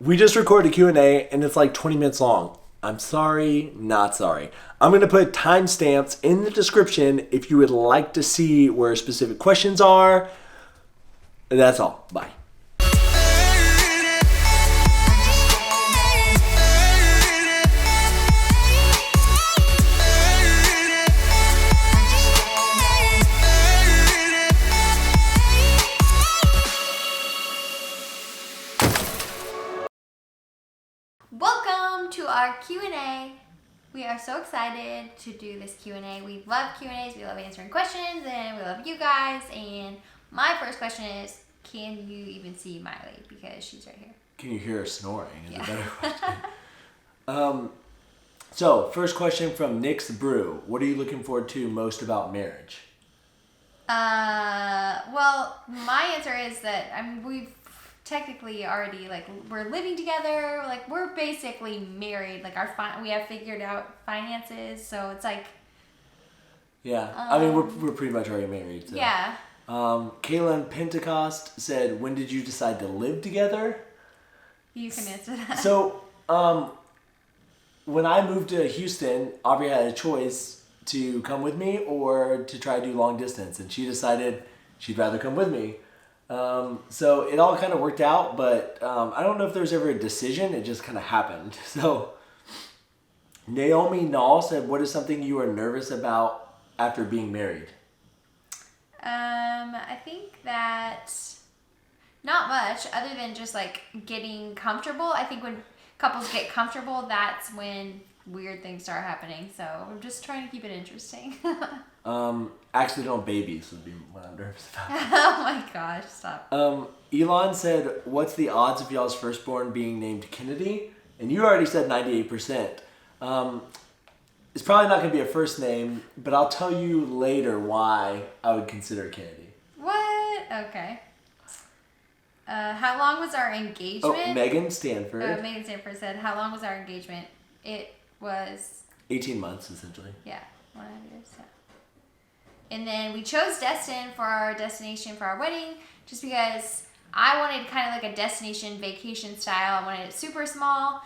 We just recorded a Q&A and it's like 20 minutes long. I'm sorry, not sorry. I'm going to put timestamps in the description if you would like to see where specific questions are. That's all. Bye. Welcome to our Q&A. We are so excited to do this Q&A. We love Q&As, we love answering questions, and we love you guys. And my first question is, can you even see Miley? Because she's right here. Can you hear her snoring? Is a better question. So, first question from nicksbrews. What are you looking forward to most about marriage? Well, my answer is that we've technically already, we're living together, we're basically married, we have figured out finances, so it's like, yeah, we're pretty much already married, so. Yeah. Cailyn.pentecost said, when did you decide to live together? You can answer that. So, when I moved to Houston, Aubrie had a choice to come with me or to try to do long distance, and she decided she'd rather come with me. So it all kind of worked out, but I don't know if there was ever a decision. It just kind of happened. So naomi.nall said, what is something you are nervous about after being married? I think that not much other than just getting comfortable. I think when couples get comfortable, that's when weird things start happening. So I'm just trying to keep it interesting. Accidental babies would be what I'm nervous about. Oh my gosh, stop. Elon said, what's the odds of y'all's firstborn being named Kennedy? And you already said 98%. It's probably not going to be a first name, but I'll tell you later why I would consider Kennedy. What? Okay. How long was our engagement? Oh, Megan Stanford. Megan Stanford said, how long was our engagement? It was 18 months, essentially. Yeah, 1.5 years, yeah. And then we chose Destin for our destination for our wedding just because I wanted kind of like a destination vacation style. I wanted it super small,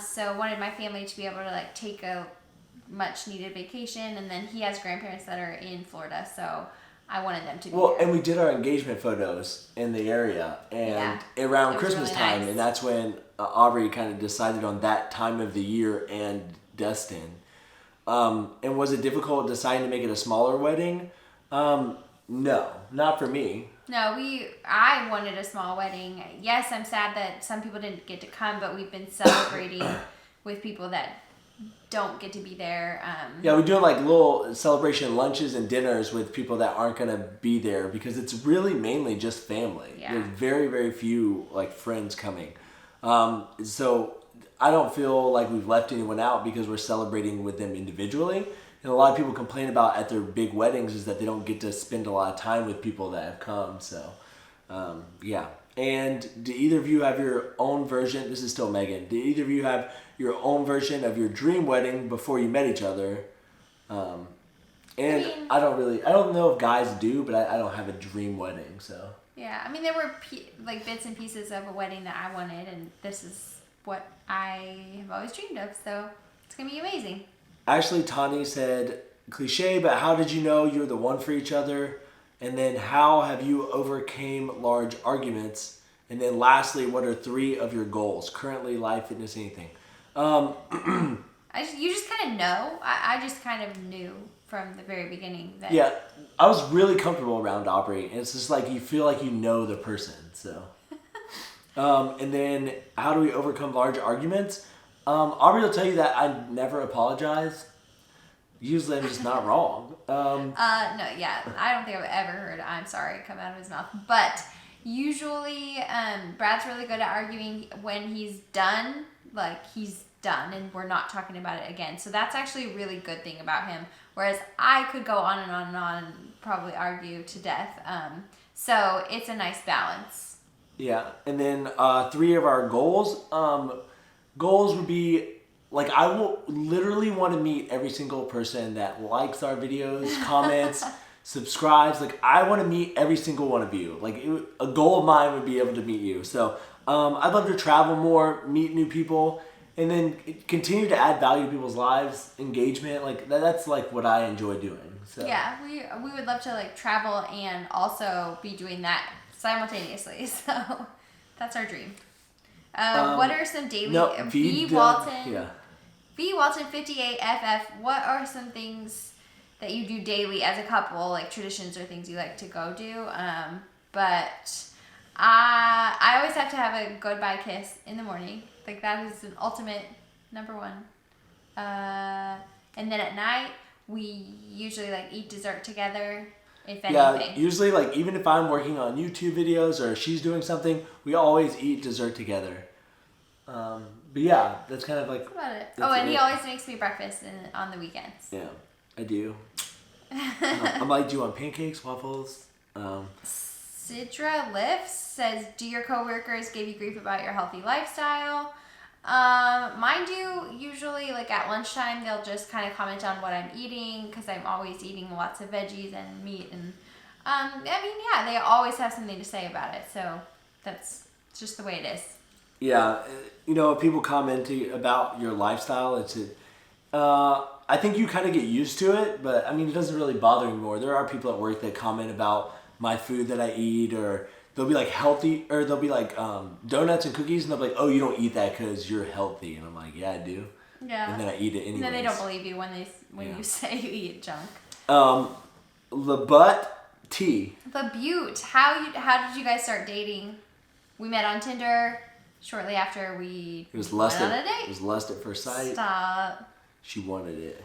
so I wanted my family to be able to take a much needed vacation. And then he has grandparents that are in Florida, so I wanted them to be there. And we did our engagement photos in the area, and around Christmas really time, nice. and that's when Aubrie kind of decided on that time of the year and Destin. And was it difficult deciding to make it a smaller wedding? No, not for me. No, I wanted a small wedding. Yes, I'm sad that some people didn't get to come, but we've been celebrating with people that don't get to be there. Yeah, we're doing little celebration lunches and dinners with people that aren't going to be there because it's really mainly just family. Yeah. There's very, very few friends coming. So I don't feel like we've left anyone out because we're celebrating with them individually. And a lot of people complain about at their big weddings is that they don't get to spend a lot of time with people that have come. So, yeah. And do either of you have your own version? This is still Megan. Do either of you have your own version of your dream wedding before you met each other? I don't know if guys do, but I don't have a dream wedding, so. Yeah, there were bits and pieces of a wedding that I wanted, and this is what I have always dreamed of, so it's going to be amazing. Ashleytawney said, Cliche, but how did you know you're the one for each other? And then how have you overcame large arguments? And then lastly, what are 3 of your goals? Currently, life, fitness, anything. You just kind of know. I just kind of knew from the very beginning that. Yeah, I was really comfortable around Aubrie, and it's just you feel like you know the person. So, and then how do we overcome large arguments? Aubrie will tell you that I never apologize. Usually, I'm just not wrong. No, yeah, I don't think I've ever heard "I'm sorry" come out of his mouth, but usually, Brad's really good at arguing when he's done. He's done and we're not talking about it again. So that's actually a really good thing about him. Whereas I could go on and on and on and probably argue to death. So it's a nice balance. Yeah. And then 3 of our goals. Goals would be I will literally want to meet every single person that likes our videos, comments, subscribes. I want to meet every single one of you. A goal of mine would be able to meet you. So I'd love to travel more, meet new people, and then continue to add value to people's lives, engagement. Like that's like what I enjoy doing. So. Yeah, we would love to like travel and also be doing that simultaneously. So that's our dream. What are some daily V Walton? Yeah. V Walton 58FF. What are some things that you do daily as a couple, like traditions or things you like to go do? But I always have to have a goodbye kiss in the morning. Like that is an ultimate number one. And then at night we usually like eat dessert together. If anything. Yeah, usually like even if I'm working on YouTube videos or she's doing something, we always eat dessert together. But yeah, that's kind of like. That's about it. Oh, and he always makes me breakfast on the weekends. Yeah, I do. I'm like, do you want pancakes, waffles? Sidralifts says, do your coworkers give you grief about your healthy lifestyle? Mine do. Usually like at lunchtime they'll just kind of comment on what I'm eating because I'm always eating lots of veggies and meat and I mean yeah, they always have something to say about it, so that's just the way it is. Yeah, people commenting about your lifestyle, I think you kind of get used to it, but I mean it doesn't really bother me anymore. There are people at work that comment about my food that I eat, or they'll be like healthy, or they'll be like donuts and cookies, and they'll be like, oh, you don't eat that because you're healthy, and I'm like, yeah, I do. Yeah. And then I eat it anyways. And then they don't believe you when you say you eat junk. Labutte tea. Labutte. How did you guys start dating? We met on Tinder shortly after we went on a date. It was lust at first sight. Stop. She wanted it.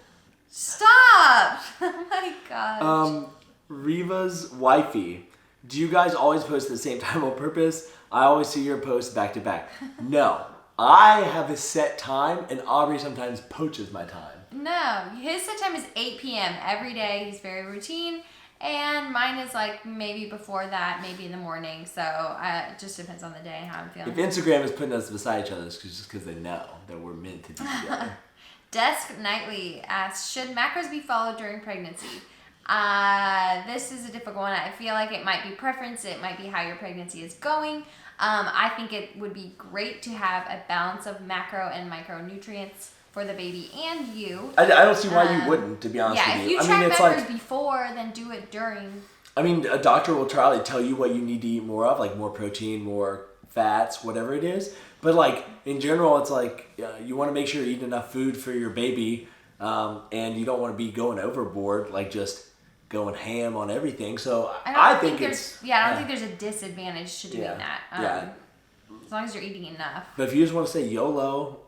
Stop! Oh my gosh. Riva's wifey. Do you guys always post at the same time on purpose? I always see your posts back to back. No. I have a set time, and Aubrie sometimes poaches my time. No. His set time is 8 p.m. every day. He's very routine. And mine is like maybe before that, maybe in the morning. So it just depends on the day and how I'm feeling. If Instagram is putting us beside each other, it's just because they know that we're meant to be together. Desknightly asks, should macros be followed during pregnancy? This is a difficult one. I feel like it might be preference. It might be how your pregnancy is going. I think it would be great to have a balance of macro and micronutrients for the baby and you. I don't see why you wouldn't, to be honest with you. Yeah, if you track macros before, then do it during. I mean, a doctor will try to tell you what you need to eat more of, like more protein, more fats, whatever it is. But like in general, it's like you want to make sure you eat enough food for your baby, and you don't want to be going overboard, like just going ham on everything. So I think it's I don't think there's a disadvantage to doing that. As long as you're eating enough. But if you just want to say YOLO,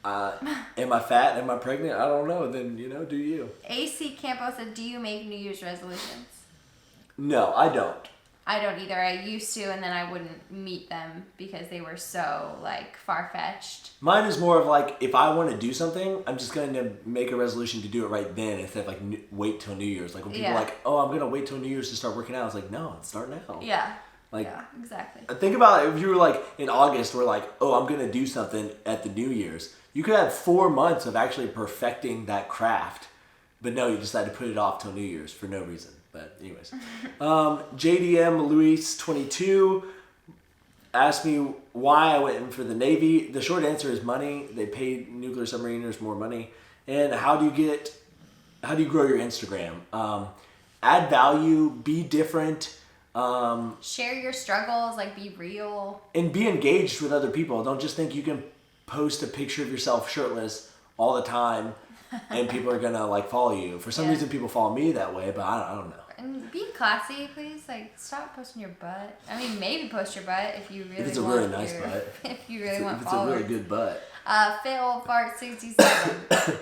am I fat? Am I pregnant? I don't know. Then do you? accampo said, do you make New Year's resolutions? No, I don't. I don't either. I used to, and then I wouldn't meet them because they were so like far-fetched. Mine is more of like, if I want to do something, I'm just going to make a resolution to do it right then instead of like wait till New Year's. Like when people are like, oh, I'm going to wait till New Year's to start working out. I was like, no, start now. Yeah. Like, yeah, exactly. Think about it. If you were like in August, we're like, oh, I'm going to do something at the New Year's. You could have 4 months of actually perfecting that craft. But no, you decided to put it off till New Year's for no reason. But anyways, JDM Luis 22 asked me why I went in for the Navy. The short answer is money. They pay nuclear submariners more money. And how do you grow your Instagram? Add value, be different. Share your struggles, like be real. And be engaged with other people. Don't just think you can post a picture of yourself shirtless all the time and people are gonna like follow you. For some reason people follow me that way, but I don't know. And be classy, please. Like, stop posting your butt. I mean, maybe post your butt if you really want. If it's a really nice butt. If you really want if it's followers. a really good butt. Phil Fart 67.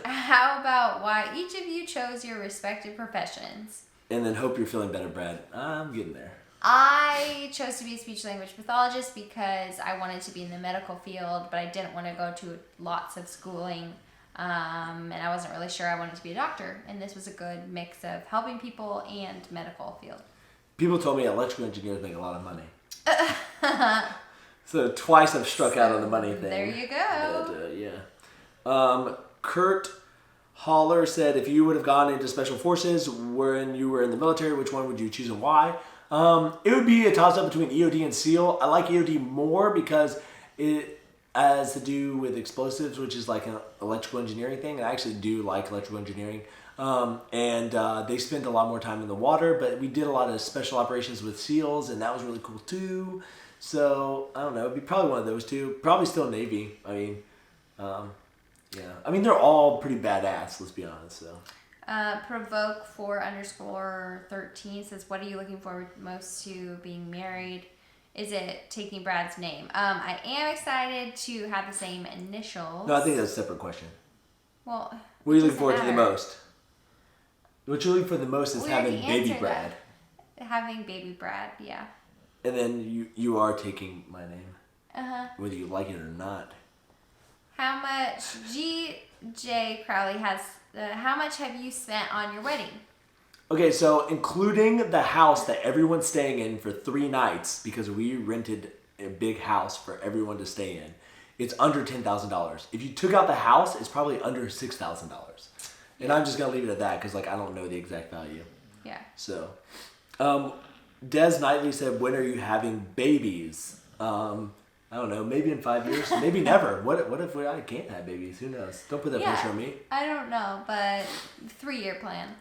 How about why each of you chose your respective professions? And then hope you're feeling better, Brad. I'm getting there. I chose to be a speech language pathologist because I wanted to be in the medical field, but I didn't want to go to lots of schooling. And I wasn't really sure I wanted to be a doctor, and this was a good mix of helping people and medical field. People told me electrical engineers make a lot of money. So twice I've struck out on the money thing. There you go. But, Kurt Holler said, if you would have gone into special forces when you were in the military, which one would you choose and why? It would be a toss-up between EOD and SEAL. I like EOD more because It has to do with explosives, which is like an electrical engineering thing. I actually do like electrical engineering. They spend a lot more time in the water, but we did a lot of special operations with SEALs, and that was really cool too. So, I don't know, it'd be probably one of those two. Probably still Navy. I mean, yeah. I mean, they're all pretty badass, let's be honest, so. Provoke 4_13 says, what are you looking forward most to being married? Is it taking Brad's name? I am excited to have the same initials. No, I think that's a separate question. Well, what are you looking forward to the most? What you're looking for the most is having baby Brad. Having baby Brad, yeah. And then you are taking my name. Uh-huh. Whether you like it or not. How much gjcrowley has... how much have you spent on your wedding? Okay, so including the house that everyone's staying in for 3 nights, because we rented a big house for everyone to stay in, it's under $10,000. If you took out the house, it's probably under $6,000. And I'm just going to leave it at that because I don't know the exact value. Yeah. So, Desknightly said, when are you having babies? I don't know, maybe in 5 years, maybe never. What if I can't have babies? Who knows? Don't put that pressure on me. I don't know, but 3-year plan.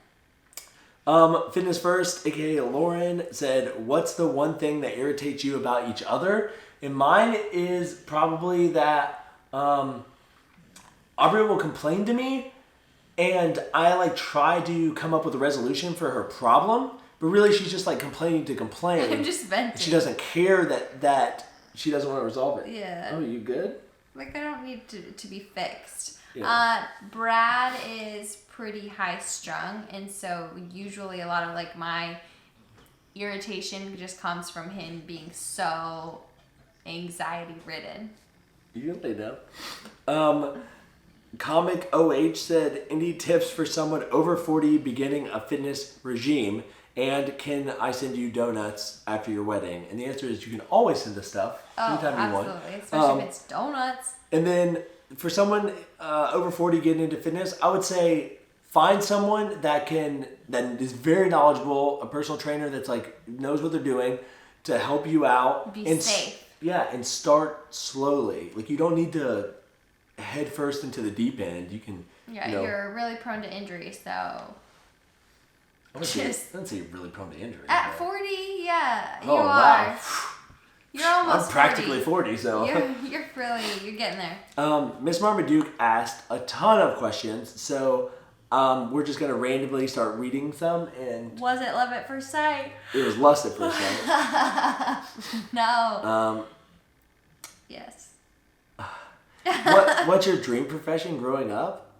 Fitness First, aka Lauren, said, what's the one thing that irritates you about each other? And mine is probably that Aubrie will complain to me, and I try to come up with a resolution for her problem, but really she's just complaining to complain. I'm just venting. She doesn't care that she doesn't want to resolve it. Yeah. Oh, you good? I don't need to be fixed. Yeah. Brad is pretty high strung, and so usually a lot of my irritation just comes from him being so anxiety ridden. You can lay down. Comicoh said, any tips for someone over 40 beginning a fitness regime? And can I send you donuts after your wedding? And the answer is you can always send us stuff anytime you want. Absolutely, especially if it's donuts. And then for someone over 40 getting into fitness, I would say find someone that is very knowledgeable, a personal trainer that's knows what they're doing to help you out. Be safe. Yeah, and start slowly. You don't need to head first into the deep end. You can. Yeah, you're really prone to injury, so. I don't say you're really prone to injury. At 40, yeah, you are. Wow. You're almost I'm practically 40, so. You're getting there. Miss Marmaduke asked a ton of questions, so we're just gonna randomly start reading some. And was it love at first sight? It was lust at first sight. No. Yes. What's your dream profession growing up?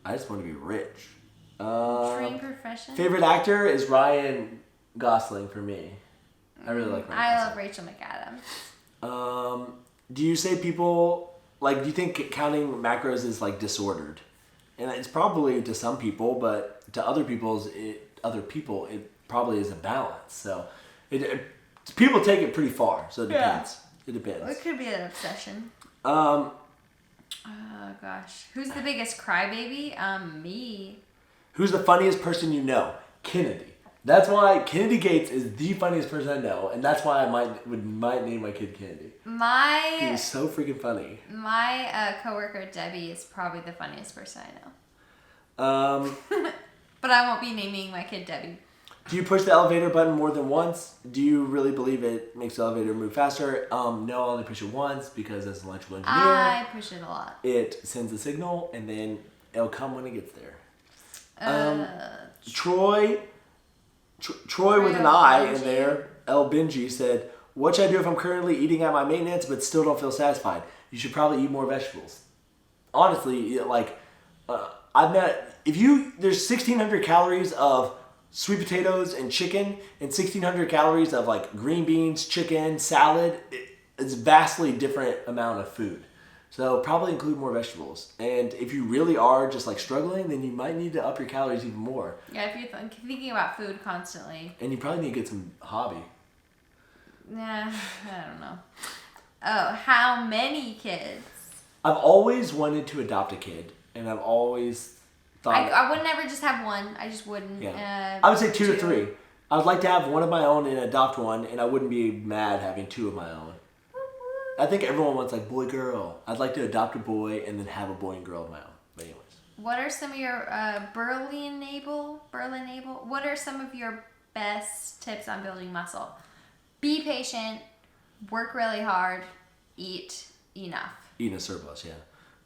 I just want to be rich. Dream profession? Favorite actor is Ryan Gosling for me. I really like Ryan Gosling. love Rachel McAdams. Do you say people, do you think counting macros is disordered? And it's probably to some people, but to other people, it probably is a balance. So people take it pretty far, so it depends. Yeah. It depends. Well, it could be an obsession. Oh gosh. Who's the biggest crybaby? Me. Who's the funniest person you know? Kennedy. That's why Kennedy Gates is the funniest person I know, and that's why I might name my kid Kennedy. He's so freaking funny. My coworker Debbie is probably the funniest person I know. But I won't be naming my kid Debbie. Do you push the elevator button more than once? Do you really believe it makes the elevator move faster? No, I only push it once because as an electrical engineer, I push it a lot. It sends a signal and then it'll come when it gets there. Troy with an I in there, Benji said, what should I do if I'm currently eating at my maintenance but still don't feel satisfied? You should probably eat more vegetables. Honestly, there's 1,600 calories of sweet potatoes and chicken and 1,600 calories of green beans, chicken, salad. It's a vastly different amount of food. So probably include more vegetables. And if you really are just struggling, then you might need to up your calories even more. Yeah, if you're thinking about food constantly. And you probably need to get some hobby. Nah, I don't know. Oh, how many kids? I've always wanted to adopt a kid. And I've always thought... I would never just have one. I just wouldn't. Yeah. I would say 2 to 3. I would like to have one of my own and adopt one. And I wouldn't be mad having 2 of my own. I think everyone wants like boy girl. I'd like to adopt a boy and then have a boy and girl of my own. But anyways. What are some of your berlynable? What are some of your best tips on building muscle? Be patient, work really hard, eat enough. Eat in a surplus, yeah.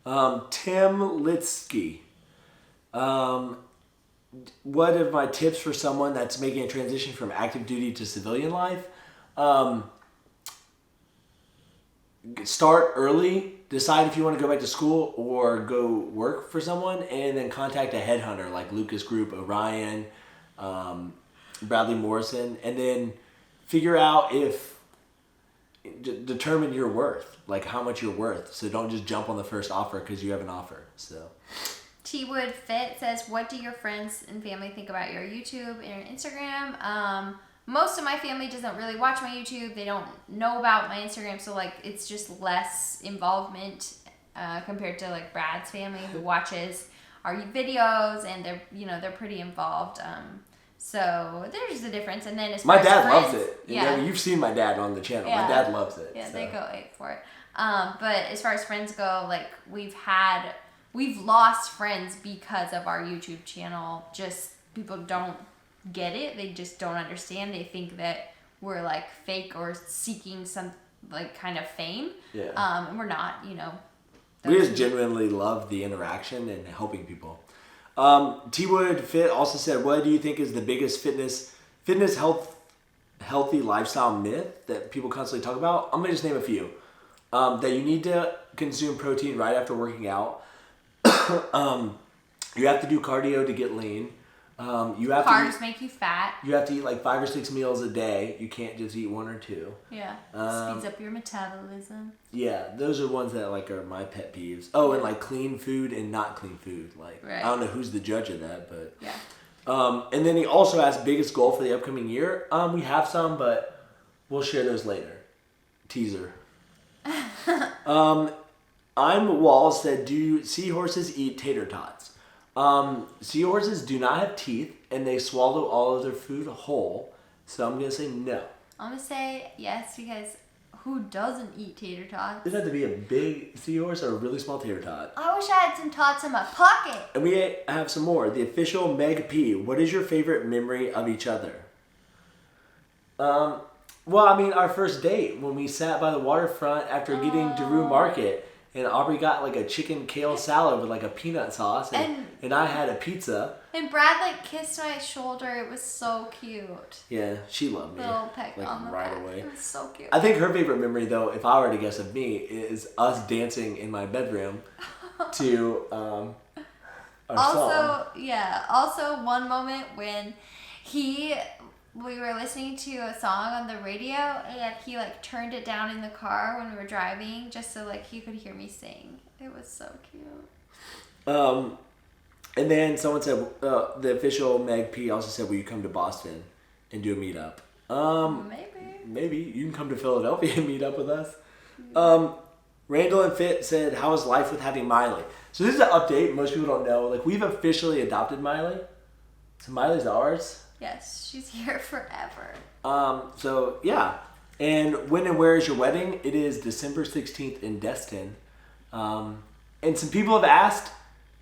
Timlitzke. What are my tips for someone that's making a transition from active duty to civilian life? Start early. Decide if you want to go back to school or go work for someone, and then contact a headhunter like Lucas Group, Orion, Bradley Morrison, and then figure out determine your worth, like how much you're worth. So don't just jump on the first offer because you have an offer. So twood.fit says, what do your friends and family think about your YouTube and your Instagram? Most of my family doesn't really watch my YouTube. They don't know about my Instagram, so like it's just less involvement compared to like Brad's family who watches our videos, and they're pretty involved. So there's a difference. And then as far my dad as friends, loves it. Yeah. You've seen my dad on the channel. Yeah. My dad loves it. Yeah, so. they go ape for it. But as far as friends go, like we've lost friends because of our YouTube channel. Just people don't get it. They just don't understand. They think that we're like fake or seeking some like kind of fame. Yeah. And we're not, We just genuinely love the interaction and helping people. Twood.fit also said, what do you think is the biggest fitness healthy lifestyle myth that people constantly talk about? I'm going to just name a few. That you need to consume protein right after working out. You have to do cardio to get lean. Carbs make you fat. You have to eat like 5 or 6 meals a day. You can't just eat 1 or 2. Yeah. Speeds up your metabolism. Yeah, those are ones that like are my pet peeves. Oh, and like clean food and not clean food. Like right. I don't know who's the judge of that, but yeah. And then he also asked biggest goal for the upcoming year. We have some, but we'll share those later. Teaser. I'm Walls said, do seahorses eat tater tots? Seahorses do not have teeth, and they swallow all of their food whole. So I'm gonna say no. I'm gonna say yes, because who doesn't eat tater tots? Does it have to be a big seahorse or a really small tater tot? I wish I had some tots in my pocket. And we have some more. The official MEGP. What is your favorite memory of each other? Well, I mean, our first date when we sat by the waterfront after getting Daru Market. And Aubrie got like a chicken kale salad with like a peanut sauce. And I had a pizza. And Brad like kissed my shoulder. It was so cute. Yeah, she loved me. Little peck like, on the right back. away. It was so cute. I think her favorite memory though, if I were to guess of me, is us dancing in my bedroom to our song. Also one moment when we were listening to a song on the radio, and he like turned it down in the car when we were driving just so like he could hear me sing. It was so cute. And then someone said the official MEGP also said, will you come to Boston and do a meetup? Maybe you can come to Philadelphia and meet up with us. Randilyn.fit said, how is life with having Miley? So this is an update. Most people don't know. Like, we've officially adopted Miley. So Miley's ours. Yes, she's here forever. So yeah. And when and where is your wedding? It is December 16th in Destin. And some people have asked,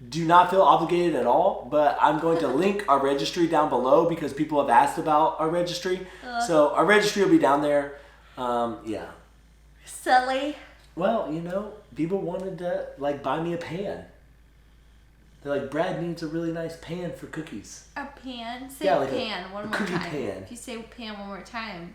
do not feel obligated at all, but I'm going to link our registry down below because people have asked about our registry. So our registry will be down there. Yeah. Silly. Well, people wanted to like buy me a pan. They're like, Brad needs a really nice pan for cookies. A pan? Say like pan one more cookie time. Pan. If you say pan one more time,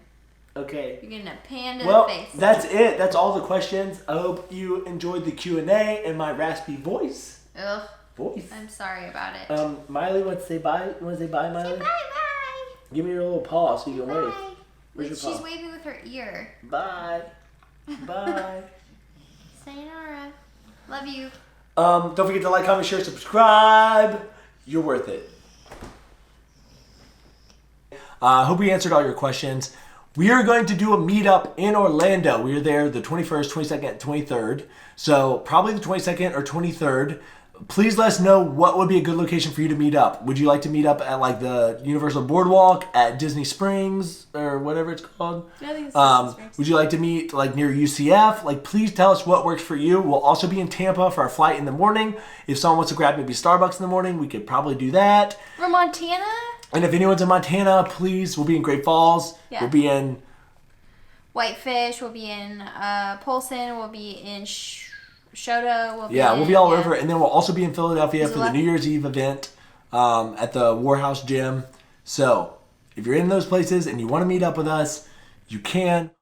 okay. you're getting a pan to the face. That's it. That's all the questions. I hope you enjoyed the Q&A and my raspy voice. Ugh. Voice. I'm sorry about it. Miley wants to say bye. You want to say bye, Miley? Say bye. Give me your little paw so you can wave. Where's your She's paw? waving with her ear. Bye. Bye. Sayonara. Love you. Don't forget to like, comment, share, subscribe. You're worth it. I hope we answered all your questions. We are going to do a meetup in Orlando. We are there the 21st, 22nd, 23rd. So probably the 22nd or 23rd. Please let us know what would be a good location for you to meet up. Would you like to meet up at like the Universal Boardwalk, at Disney Springs, or whatever it's called? I think it's Disney Springs. Would you like to meet like near UCF? Like, please tell us what works for you. We'll also be in Tampa for our flight in the morning. If someone wants to grab maybe Starbucks in the morning, we could probably do that. From Montana? And if anyone's in Montana, please, we'll be in Great Falls. Yeah. We'll be in Whitefish. We'll be in Polson. We'll be in Shoto. We'll be all over. And then we'll also be in Philadelphia for the New Year's Eve event at the Warhouse Gym. So if you're in those places and you want to meet up with us, you can.